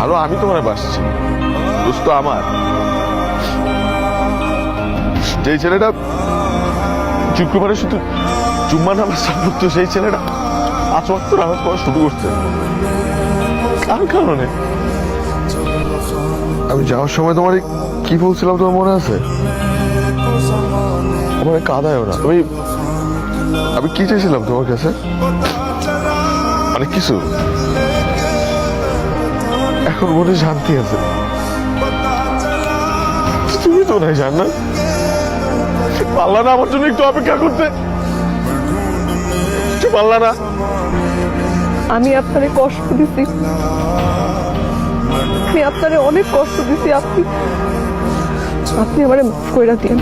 ভালো আমি তোমার বাসছি, দোষ তো আমার। যেই ছেলেটা শুক্রবারে শুধু জুম্মা নামাজ পড়তো, সেই ছেলেটা 5 ওয়াক্ত নামাজ পড়া শুরু করছে কার কারণে? আমি যাওয়ার সময় তোমার কি বলছিলাম তোমার মনে আছে? আমার কাঁদায়ও না। আমি কি চেয়েছিলাম তোমার কাছে? অনেক কিছু। এখন মনে শান্তি আছে। তুমি তো নাই জান না, পারলা না আমার জন্য একটু অপেক্ষা করতে? কিছু পারলা না? আমি আপনারে কষ্ট দিছি, আমি আপনারে অনেক কষ্ট দিছি। আপনি আমারে মাফ কইরা দিন।